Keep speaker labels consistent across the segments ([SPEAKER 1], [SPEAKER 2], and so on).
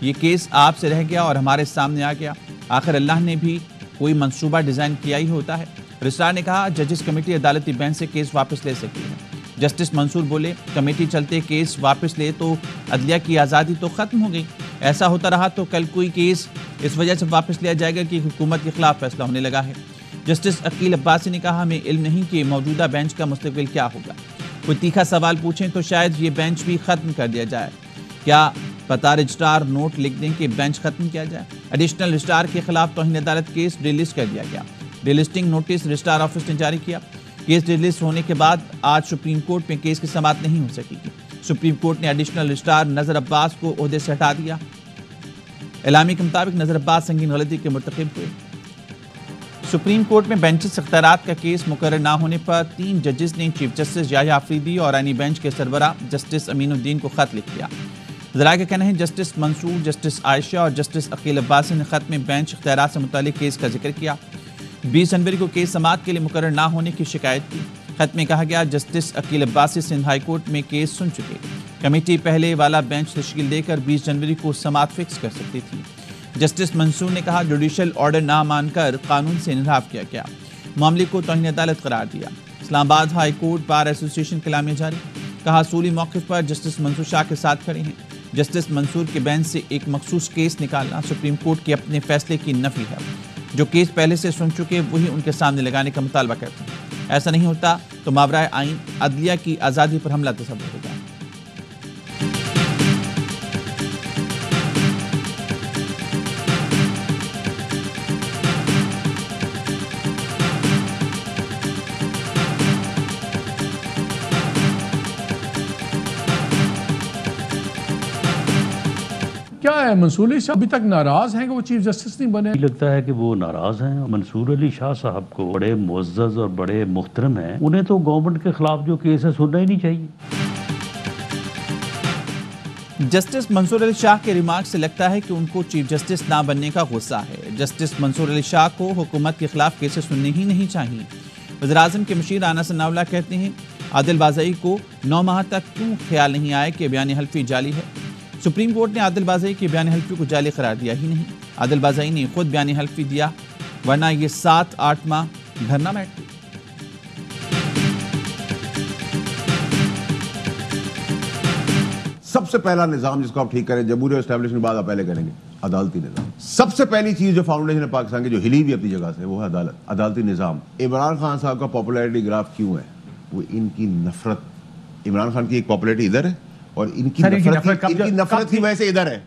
[SPEAKER 1] یہ کیس آپ سے رہ گیا اور ہمارے سامنے آ گیا، آخر اللہ نے بھی کوئی منصوبہ ڈیزائن کیا ہی ہوتا ہے۔ رجسٹرار نے کہا ججز کمیٹی عدالتی بینچ سے کیس واپس لے سکتی ہے۔ جسٹس منصور بولے کمیٹی چلتے کیس واپس لے تو عدلیہ کی آزادی تو ختم ہو گئی، ایسا ہوتا رہا تو کل کوئی کیس اس وجہ سے واپس لیا جائے گا کہ حکومت کے خلاف فیصلہ ہونے لگا ہے۔ جسٹس عقیل عباسی نے کہا ہمیں علم نہیں کہ موجودہ بینچ کا مستقبل کیا ہوگا، کوئی تیکھا سوال پوچھیں تو شاید یہ بینچ بھی ختم کر دیا جائے، کیا پتہ رجسٹرار نوٹ لکھ دیں کہ بینچ ختم کیا جائے۔ ایڈیشنل رجسٹرار کے خلاف توہین عدالت کیس ڈی لسٹ کر دیا گیا، delisting notices registrar office نے جاری کیا۔ کیس ڈی لسٹ ہونے کے بعد آج سپریم کورٹ میں کیس کی سماعت نہیں ہو سکے گی۔ سپریم کورٹ نے ایڈیشنل رجسٹرار نذر عباس کو عہدے سے ہٹا دیا۔ اعلامیے کے مطابق نذر عباس سنگین غلطی کے مرتکب ہوئے۔ سپریم کورٹ میں بینچز اختیارات کا کیس مقرر نہ ہونے پر 3 ججز نے چیف جسٹس یحییٰ آفریدی اور آئینی بینچ کے سربراہ جسٹس امین الدین کو خط لکھ دیا۔ ذرائع کا کہنا ہے جسٹس منصور، جسٹس عائشہ اور جسٹس عقیل عباسی نے خط میں بینچ اختیارات سے متعلق کیس کا ذکر کیا۔ 20 جنوری کو کیس سماعت کے لیے مقرر نہ ہونے کی شکایت کی۔ خط میں کہا گیا justice Aqeel Abbasi Sindh high court میں کیس سن چکے، کمیٹی پہلے والا بینچ تشکیل دے کر 20 جنوری کو سماعت فکس کر سکتی تھی۔ جسٹس منصور نے کہا جوڈیشل آرڈر نہ مان کر قانون سے انحراف کیا گیا، معاملے کو توہین عدالت قرار دیا۔ اسلام آباد ہائی کورٹ بار ایسوسی ایشن کا اعلامیہ جاری، کہا اصولی موقف پر جسٹس منصور شاہ کے ساتھ کھڑے ہیں۔ جسٹس منصور کے بینچ سے ایک مخصوص کیس نکالنا سپریم کورٹ کے اپنے فیصلے کی نفی ہے، جو کیس پہلے سے سن چکے وہی ان کے سامنے لگانے کا مطالبہ کرتے ہیں۔ ایسا نہیں ہوتا تو ماورائے آئین عدلیہ کی آزادی پر حملہ تصور ہوگا۔
[SPEAKER 2] کیا ہے منصور علی صاحب ابھی تک ناراض ہیں کہ وہ چیف جسٹس نہیں بنے؟
[SPEAKER 3] لگتا ہے کہ وہ ناراض ہیں۔ منصور علی شاہ صاحب کو بڑے معزز اور بڑے محترم ہیں، انہیں تو گورنمنٹ کے خلاف جو کیس ہے سننا ہی نہیں چاہیے۔
[SPEAKER 1] جسٹس منصور علی شاہ کے ریمارک سے لگتا ہے کہ ان کو چیف جسٹس نہ بننے کا غصہ ہے۔ جسٹس منصور علی شاہ کو حکومت کے خلاف کیسز سننے ہی نہیں چاہیے۔ وزیراعظم کے مشیر رانا ثناءاللہ کہتے ہیں عادل بازئی کو 9 ماہ تک کیوں خیال نہیں آیا کہ بیان حلفی جعلی ہے۔ سپریم کورٹ نے عادل بازئی کے بیان حلفی کو جعلی قرار دیا ہی نہیں، عادل بازئی نے خود بیان حلفی دیا، ورنہ یہ 7-8 ماہ گھر نہ بیٹھتے۔
[SPEAKER 4] سب سے پہلا نظام جس کو آپ ٹھیک کریں جمہوریت اسٹیبلشمنٹ بعد آپ پہلے کریں گے عدالتی نظام۔ سب سے پہلی چیز جو فاؤنڈیشن ہے پاکستان کی جو ہلی بھی اپنی جگہ سے وہ ہے عدالت، عدالتی نظام۔ عمران خان صاحب کا پاپولیرٹی گراف کیوں ہے؟ وہ ان کی نفرت، عمران خان کی ایک پاپولیرٹی ادھر ہے اور ان کی نفرت کی وجہ سے ادھر ہے۔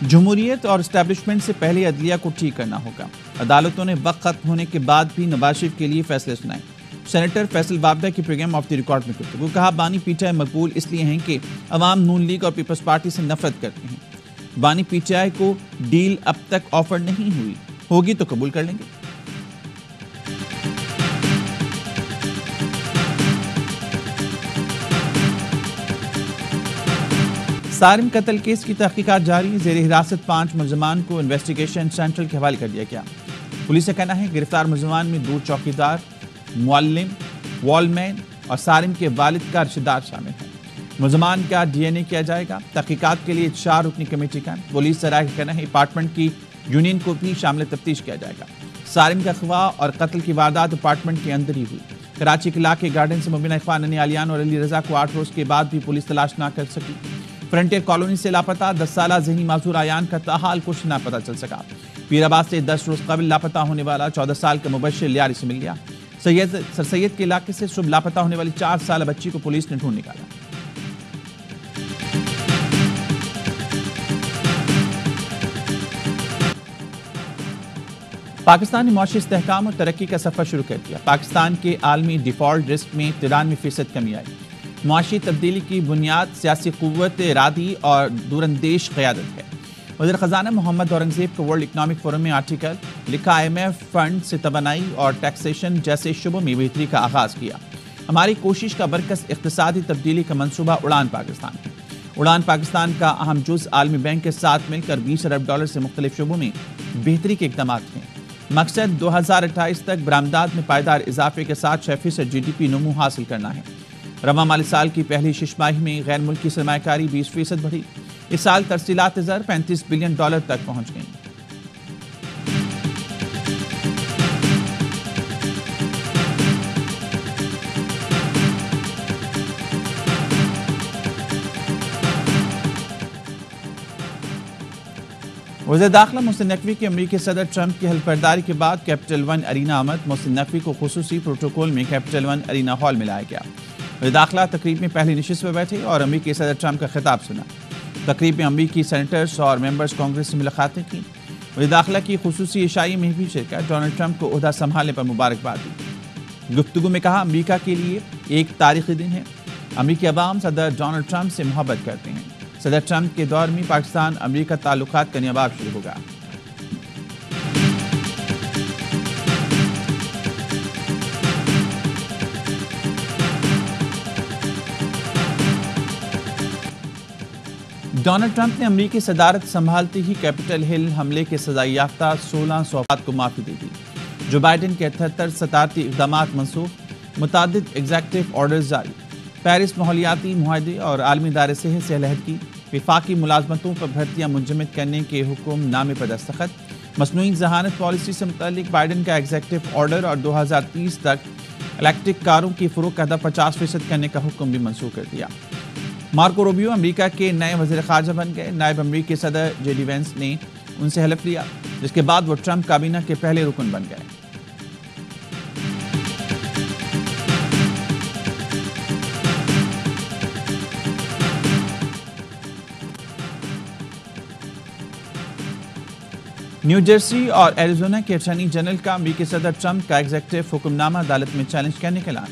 [SPEAKER 1] جمہوریت اور اسٹیبلشمنٹ سے پہلے عدلیہ کو ٹھیک کرنا ہوگا۔ عدالتوں نے وقت ختم ہونے کے بعد بھی نواز شریف کے لیے فیصلے سنائے۔ سینیٹر فیصل بابدہ کی پروگرام آف دی ریکارڈ میں گفتگو، کہا بانی پی ٹی آئی مقبول اس لیے ہیں کہ عوام نون لیگ اور پیپلز پارٹی سے نفرت کرتے ہیں۔ بانی پی ٹی آئی کو ڈیل اب تک آفر نہیں ہوئی، ہوگی تو قبول کر لیں گے۔ سارم قتل کیس کی تحقیقات جاری، زیر حراست 5 ملزمان کو انویسٹیگیشن سینٹرل کے حوالے کر دیا گیا۔ پولیس کا کہنا ہے گرفتار ملزمان میں 2 چوکیدار، معلم، وال مین اور سارم کے والد کا رشتہ دار شامل ہیں۔ ملزمان کا ڈی این اے کیا جائے گا۔ تحقیقات کے لیے 4 رکنی کمیٹی کا پولیس ذرائع کا کہنا ہے اپارٹمنٹ کی یونین کو بھی شامل تفتیش کیا جائے گا۔ سارم کا اغوا اور قتل کی واردات اپارٹمنٹ کے اندر ہی ہوئی۔ کراچی کے علاقے گارڈن سے مبینہ اخوان ننی علیان اور علی رضا کو 8 روز کے بعد بھی پولیس تلاش نہ کر سکی۔ فرنٹیر کالونی سے لاپتہ 10 سالہ ذہنی معذور عیان کا تاحال کچھ نہ پتہ چل سکا۔ پیر آباد سے 10 روز قبل لاپتہ ہونے والا 14 سال کا مبشر لیاری سے مل گیا۔ سر سید کے علاقے سے صبح لاپتہ ہونے والی 4 سالہ بچی کو پولیس نے ڈھونڈ نکالا۔ پاکستان نے معاشی استحکام اور ترقی کا سفر شروع کر دیا۔ پاکستان کے عالمی ڈیفالٹ رسک میں 93% کمی آئی۔ معاشی تبدیلی کی بنیاد سیاسی قوت ارادی اور دوراندیش قیادت ہے۔ وزیر خزانہ محمد اورنگزیب کا ورلڈ اکنامک فورم میں آرٹیکل، لکھا IMF فنڈ سے توانائی اور ٹیکسیشن جیسے شعبوں میں بہتری کا آغاز کیا۔ ہماری کوشش کا برکس اقتصادی تبدیلی کا منصوبہ اڑان پاکستان ہے۔ اڑان پاکستان کا اہم جز عالمی بینک کے ساتھ مل کر $20 ارب سے مختلف شعبوں میں بہتری کے اقدامات ہیں۔ مقصد 2028 تک برآمدات میں پائیدار اضافے کے ساتھ 6% GDP نمو حاصل کرنا ہے۔ رواں مالی سال کی پہلی 6 ماہی میں غیر ملکی سرمایہ کاری 20% بڑھی۔ اس سال ترسیلات زر $35 بلین تک پہنچ گئیں۔ وزیر داخلہ محسن نقوی کی امریکی صدر ٹرمپ کی حلف برداری کے بعد کیپٹل ون ارینا آمد۔ محسن نقوی کو خصوصی پروٹوکول میں کیپٹل ون ارینا ہال میں لایا گیا۔ وزیر داخلہ تقریب میں پہلی نشست میں بیٹھے اور امریکی صدر ٹرمپ کا خطاب سنا۔ تقریب میں امریکی سینیٹرز اور ممبرز کانگریس سے ملاقاتیں کی۔ وزیر داخلہ کی خصوصی عشائی میں بھی شرکت۔ ڈونلڈ ٹرمپ کو عہدہ سنبھالنے پر مبارکباد دی۔ گفتگو میں کہا امریکہ کے لیے ایک تاریخی دن ہے۔ امریکی عوام صدر ڈونلڈ ٹرمپ سے محبت کرتے ہیں۔ صدر ٹرمپ کے دور میں پاکستان امریکہ تعلقات کا نیا باب شروع ہوگا۔ ڈونلڈ ٹرمپ نے امریکی صدارت سنبھالتے ہی کیپٹل ہل حملے کے سزائے یافتہ 1600 افراد کو معافی دے دی۔ جو بائیڈن کے 78 صدارتی اقدامات منسوخ، متعدد ایگزیکٹو آرڈرز جاری، پیرس ماحولیاتی معاہدے اور عالمی ادارے صحت سے علیحدگی، وفاقی ملازمتوں پر بھرتیاں منجمد کرنے کے حکم نامے پر دستخط، مصنوعی ذہانت پالیسی سے متعلق بائیڈن کا ایگزیکٹو آرڈر اور 2030 تک الیکٹرک کاروں کی فروخت کا ہدف 50% کرنے کا حکم بھی منسوخ کر دیا۔ مارکو روبیو امریکہ کے نئے وزیر خارجہ بن گئے۔ نائب امریکی صدر جے ڈی وینس نے ان سے حلف لیا، جس کے بعد وہ ٹرمپ کابینہ کے پہلے رکن بن گئے۔ نیو جرسی اور ایریزونا کے اٹارنی جنرل کا امریکی صدر ٹرمپ کا ایگزیکٹو حکم نامہ عدالت میں چیلنج کرنے کا اعلان۔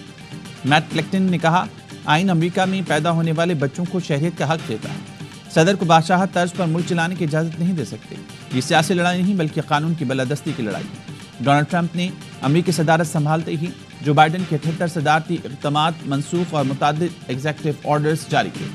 [SPEAKER 1] میٹ کلیکٹن نے کہا آئین امریکہ میں پیدا ہونے والے بچوں کو شہریت کا حق دیتا ہے۔ صدر کو بادشاہت طرز پر ملک چلانے کی اجازت نہیں دے سکتے۔ یہ سیاسی لڑائی نہیں بلکہ قانون کی بالادستی کی لڑائی ہے۔ ڈونلڈ ٹرمپ نے امریکی صدارت سنبھالتے ہی جو بائیڈن کے 78 صدارتی اقدامات منسوخ اور متعدد ایگزیکٹو آرڈرز جاری کیے۔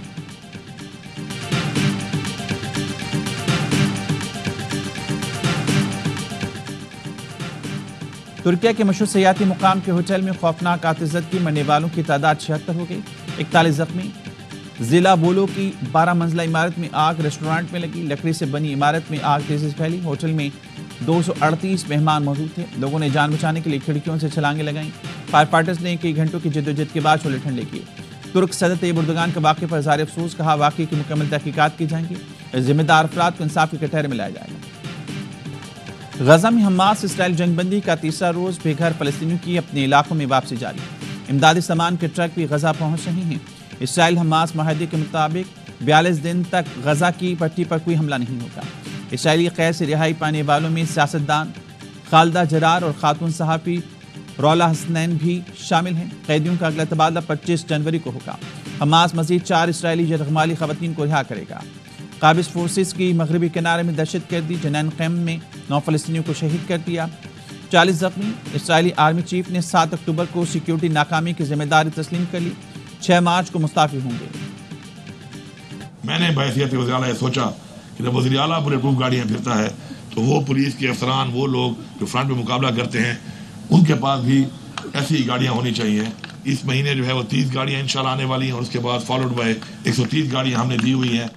[SPEAKER 1] ترکیہ کے مشہور سیاحتی مقام کے ہوٹل میں خوفناک آتشزدگی، مرنے والوں کی تعداد 76 ہو گئی، 41 زخمی۔ ضلع بولو کی 12 منزلہ عمارت میں آگ، ریسٹورانٹ میں لگی لکڑی سے بنی عمارت میں آگ تیزی سے پھیلی۔ ہوٹل میں 238 مہمان موجود تھے۔ لوگوں نے جان بچانے کے لیے کھڑکیوں سے چھلانگیں لگائیں۔ فائر فائٹرز نے کئی گھنٹوں کی جدوجہد کے بعد شعلے ٹھنڈے کیے۔ ترک صدر طیب اردگان کا واقعے پر اظہار افسوس، کہا واقعے کی مکمل تحقیقات کی جائیں گی، ذمہ دار افراد کو انصاف کے کٹہرے میں لایا جائے گا۔ غزہ میں حماس اسرائیل جنگ بندی کا تیسرا روز بے گھر فلسطینیوں کی اپنے علاقوں میں واپسی جاری۔ امدادی سامان کے ٹرک بھی غزہ پہنچ رہے ہیں۔ اسرائیل حماس معاہدے کے مطابق 42 دن تک غزہ کی پٹی پر کوئی حملہ نہیں ہوگا۔ اسرائیلی قید سے رہائی پانے والوں میں سیاستدان خالدہ جرار اور خاتون صحافی رولا حسنین بھی شامل ہیں۔ قیدیوں کا اگلا تبادلہ 25 جنوری کو ہوگا۔ حماس مزید 4 اسرائیلی یرغمالی خواتین کو رہا کرے گا۔ قابض فورسز کی مغربی کنارے میں دہشت گردی جنین قیم میں 9 فلسطینیوں کو شہید کر دیا، 40 زخمی۔ اسرائیلی آرمی چیف نے 7 اکتوبر کو سیکیورٹی ناکامی کی ذمہ داری تسلیم کر لی، 6 مارچ کو مستعفی ہوں گے۔
[SPEAKER 5] میں نے بحیثیت وزیر اعلیٰ سوچا کہ جب وزیر اعلیٰ بلٹ پروف گاڑیاں پھرتا ہے تو وہ پولیس کے افسران، وہ لوگ جو فرنٹ میں مقابلہ کرتے ہیں، ان کے پاس بھی ایسی گاڑیاں ہونی چاہیے۔ اس مہینے جو ہے وہ 30 گاڑیاں انشاءاللہ آنے والی ہیں اور اس کے بعد فالوڈ بائی 130 گاڑیاں ہم نے دی ہوئی ہیں۔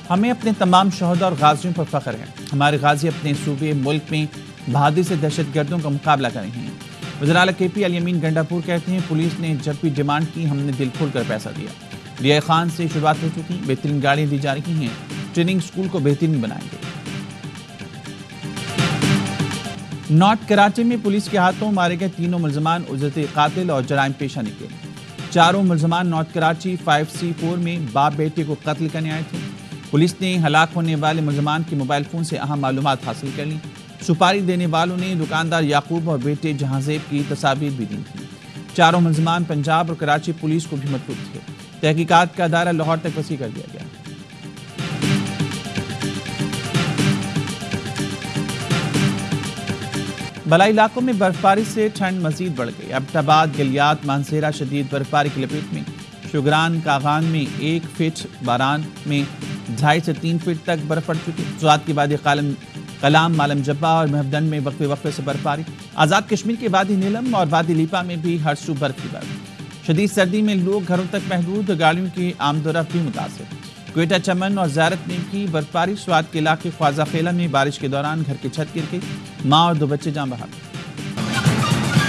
[SPEAKER 1] ہمیں اپنے تمام شہداء اور غازیوں پر فخر ہے۔ ہمارے غازی اپنے صوبے ملک میں بہادری سے دہشت گردوں کا مقابلہ کر رہے ہیں۔ وزیر اعلیٰ کے پی الیمین گنڈاپور کہتے ہیں پولیس نے جب بھی ڈیمانڈ کی ہم نے دل کھول کر پیسہ دیا۔ ریاء خان سے شروعات ہو چکی، بہترین گاڑیاں دی جا رہی ہیں، ٹریننگ سکول کو بہترین بنائیں گے۔ نارتھ کراچی میں پولیس کے ہاتھوں مارے گئے 3 ملزمان اجرتی قاتل اور جرائم پیشہ نکلے۔ 4 ملزمان نارتھ کراچی 5C4 میں باپ بیٹے کو قتل کرنے آئے تھے۔ پولیس نے ہلاک ہونے والے ملزمان کے موبائل فون سے اہم معلومات حاصل کر لیں۔ سپاری دینے والوں نے دکاندار یعقوب اور بیٹے جہانزیب کی تصاویر بھی دی تھیں۔ 4 ملزمان پنجاب اور کراچی پولیس کو بھی مطلوب تھے۔ تحقیقات کا دائرہ لاہور تک وسیع کر دیا گیا۔ بلائی علاقوں میں برفباری سے ٹھنڈ مزید بڑھ گئی۔ ابٹاباد، گلیات، مانسہرہ شدید برفباری کی لپیٹ میں۔ شوگران کاغان میں 1 فٹ، باران میں 2.5 سے 3 فٹ تک برف پڑ چکی۔ سوات کی وادی کلام، مالم جبہ اور مہبدن میں وقفے وقفے سے برفباری۔ آزاد کشمیر کے وادی نیلم اور وادی لیپا میں بھی ہر سو برف کی برف۔ شدید سردی میں لوگ گھروں تک محدود، گاڑیوں کی آمد و رفت بھی متاثر۔ کوئٹہ چمن اور زیارت میں کی برفباری، سوات کے علاقے خواجہ خیلہ میں بارش کے دوران گھر کی چھت گر گئی، ماں اور 2 بچے جاں بحق۔